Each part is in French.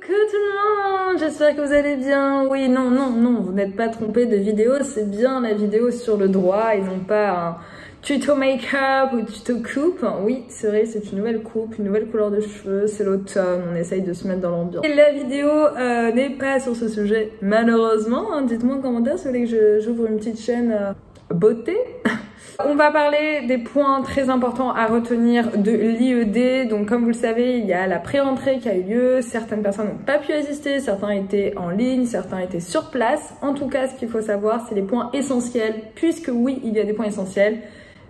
Coucou tout le monde, j'espère que vous allez bien. Oui, non, vous n'êtes pas trompé de vidéo, c'est bien la vidéo sur le droit et non pas un tuto make-up ou tuto coupe. Oui, c'est vrai, c'est une nouvelle coupe, une nouvelle couleur de cheveux, c'est l'automne, on essaye de se mettre dans l'ambiance. Et la vidéo n'est pas sur ce sujet, malheureusement. Dites-moi en commentaire si vous voulez que j'ouvre une petite chaîne beauté. On va parler des points très importants à retenir de l'IED. Donc comme vous le savez, il y a la pré-rentrée qui a eu lieu. Certaines personnes n'ont pas pu assister, certains étaient en ligne, certains étaient sur place. En tout cas, ce qu'il faut savoir, c'est les points essentiels. Puisque oui, il y a des points essentiels.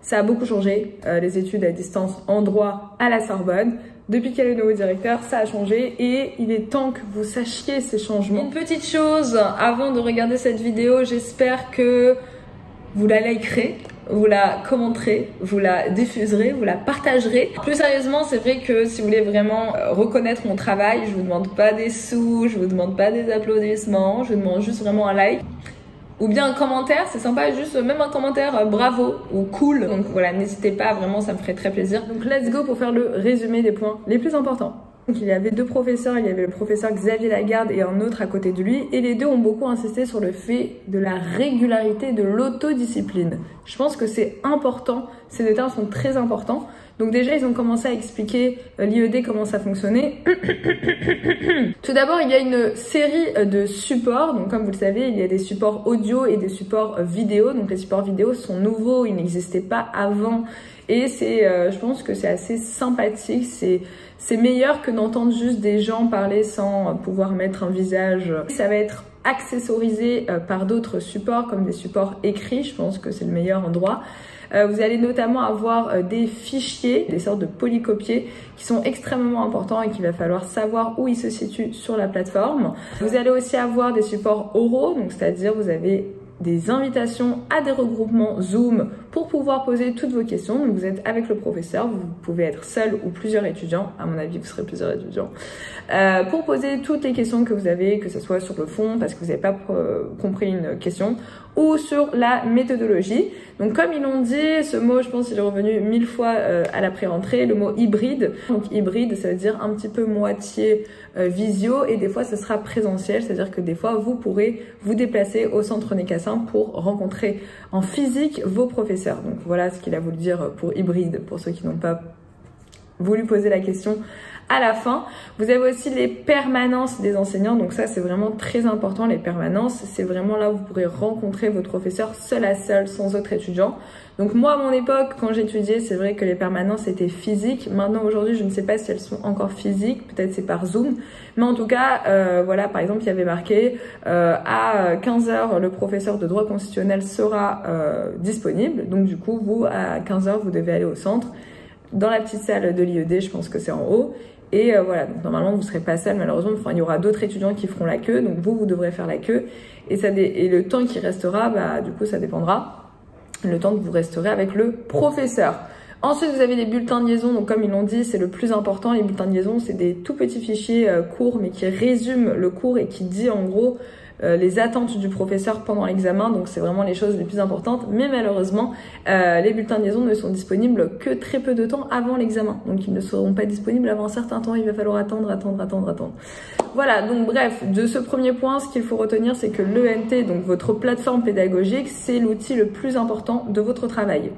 Ça a beaucoup changé, les études à distance en droit à la Sorbonne. Depuis qu'il y a le nouveau directeur, ça a changé et il est temps que vous sachiez ces changements. Une petite chose, avant de regarder cette vidéo, j'espère que vous la likerez, vous la commenterez, vous la diffuserez, vous la partagerez. Plus sérieusement, c'est vrai que si vous voulez vraiment reconnaître mon travail, je vous demande pas des sous, je vous demande pas des applaudissements, je vous demande juste vraiment un like. Ou bien un commentaire, c'est sympa, juste même un commentaire bravo ou cool. Donc voilà, n'hésitez pas, vraiment ça me ferait très plaisir. Donc let's go pour faire le résumé des points les plus importants. Donc, il y avait deux professeurs, il y avait le professeur Xavier Lagarde et un autre à côté de lui, et les deux ont beaucoup insisté sur le fait de la régularité, de l'autodiscipline. Je pense que c'est important, ces deux termes sont très importants. Donc déjà, ils ont commencé à expliquer l'IED, comment ça fonctionnait. Tout d'abord, il y a une série de supports. Donc comme vous le savez, il y a des supports audio et des supports vidéo. Donc les supports vidéo sont nouveaux, ils n'existaient pas avant. Et je pense que c'est assez sympathique, c'est meilleur que d'entendre juste des gens parler sans pouvoir mettre un visage. Ça va être accessorisé par d'autres supports, comme des supports écrits, je pense que c'est le meilleur endroit. Vous allez notamment avoir des fichiers, des sortes de polycopiés qui sont extrêmement importants et qu'il va falloir savoir où ils se situent sur la plateforme. Vous allez aussi avoir des supports oraux, donc c'est-à-dire vous avez des invitations à des regroupements Zoom pour pouvoir poser toutes vos questions. Donc vous êtes avec le professeur, vous pouvez être seul ou plusieurs étudiants, à mon avis vous serez plusieurs étudiants, pour poser toutes les questions que vous avez, que ce soit sur le fond parce que vous n'avez pas compris une question, ou sur la méthodologie. Donc comme ils l'ont dit, ce mot je pense il est revenu 1000 fois à la pré-rentrée, le mot hybride. Donc hybride ça veut dire un petit peu moitié visio et des fois ce sera présentiel, c'est-à-dire que des fois vous pourrez vous déplacer au centre Nécassin pour rencontrer en physique vos professeurs. Donc voilà ce qu'il a voulu dire pour hybride, pour ceux qui n'ont pas voulu poser la question à la fin. Vous avez aussi les permanences des enseignants, donc ça c'est vraiment très important. Les permanences, c'est vraiment là où vous pourrez rencontrer votre professeur seul à seul, sans autres étudiants. Donc moi à mon époque, quand j'étudiais, c'est vrai que les permanences étaient physiques. Maintenant aujourd'hui, je ne sais pas si elles sont encore physiques, peut-être c'est par Zoom. Mais en tout cas, voilà, par exemple, il y avait marqué à 15 h, le professeur de droit constitutionnel sera disponible. Donc du coup, vous, à 15 h, vous devez aller au centre, dans la petite salle de l'IED, je pense que c'est en haut. Et voilà, donc normalement vous ne serez pas seul malheureusement, enfin, il y aura d'autres étudiants qui feront la queue, donc vous devrez faire la queue. Et le temps qui restera, bah, du coup ça dépendra, le temps que vous resterez avec le professeur. Ensuite vous avez les bulletins de liaison, donc comme ils l'ont dit, c'est le plus important. Les bulletins de liaison, c'est des tout petits fichiers courts, mais qui résument le cours et qui dit en gros les attentes du professeur pendant l'examen, donc c'est vraiment les choses les plus importantes. Mais malheureusement, les bulletins de liaison ne sont disponibles que très peu de temps avant l'examen, donc ils ne seront pas disponibles avant un certain temps, il va falloir attendre. Voilà, donc bref, de ce premier point, ce qu'il faut retenir, c'est que l'ENT, donc votre plateforme pédagogique, c'est l'outil le plus important de votre travail.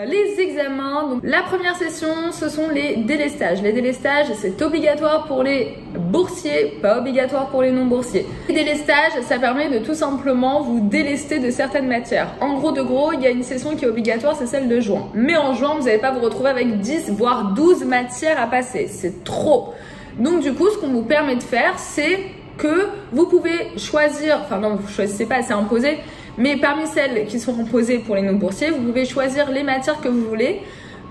Les examens, donc la première session, ce sont les délestages. Les délestages, c'est obligatoire pour les boursiers, pas obligatoire pour les non-boursiers. Les délestages, ça permet de tout simplement vous délester de certaines matières. En gros de gros, il y a une session qui est obligatoire, c'est celle de juin. Mais en juin, vous n'allez pas vous retrouver avec 10 voire 12 matières à passer. C'est trop. Donc du coup, ce qu'on vous permet de faire, c'est que vous pouvez choisir, enfin non, vous choisissez pas, c'est imposé, mais parmi celles qui sont imposées pour les non-boursiers, vous pouvez choisir les matières que vous voulez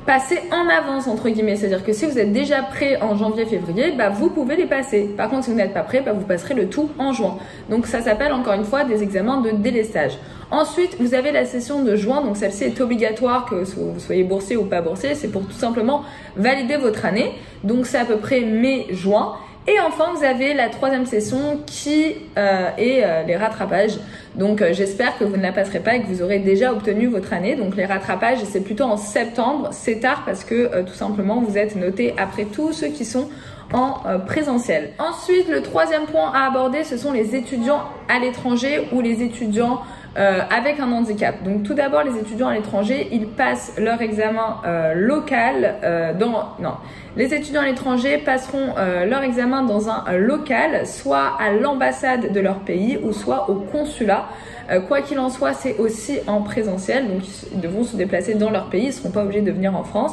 passer en avance, entre guillemets. C'est-à-dire que si vous êtes déjà prêt en janvier, février, bah, vous pouvez les passer. Par contre, si vous n'êtes pas prêt, bah, vous passerez le tout en juin. Donc ça s'appelle encore une fois des examens de délestage. Ensuite, vous avez la session de juin, donc celle-ci est obligatoire que vous soyez boursier ou pas boursier, c'est pour tout simplement valider votre année. Donc c'est à peu près mai-juin. Et enfin, vous avez la troisième session qui est les rattrapages. Donc j'espère que vous ne la passerez pas et que vous aurez déjà obtenu votre année. Donc les rattrapages, c'est plutôt en septembre. C'est tard parce que tout simplement, vous êtes noté après tous ceux qui sont en présentiel. Ensuite, le troisième point à aborder, ce sont les étudiants à l'étranger ou les étudiants avec un handicap. Donc tout d'abord, les étudiants à l'étranger, ils passent leur examen local les étudiants à l'étranger passeront leur examen dans un local, soit à l'ambassade de leur pays ou soit au consulat. Quoi qu'il en soit, c'est aussi en présentiel, donc ils devront se déplacer dans leur pays, ils ne seront pas obligés de venir en France.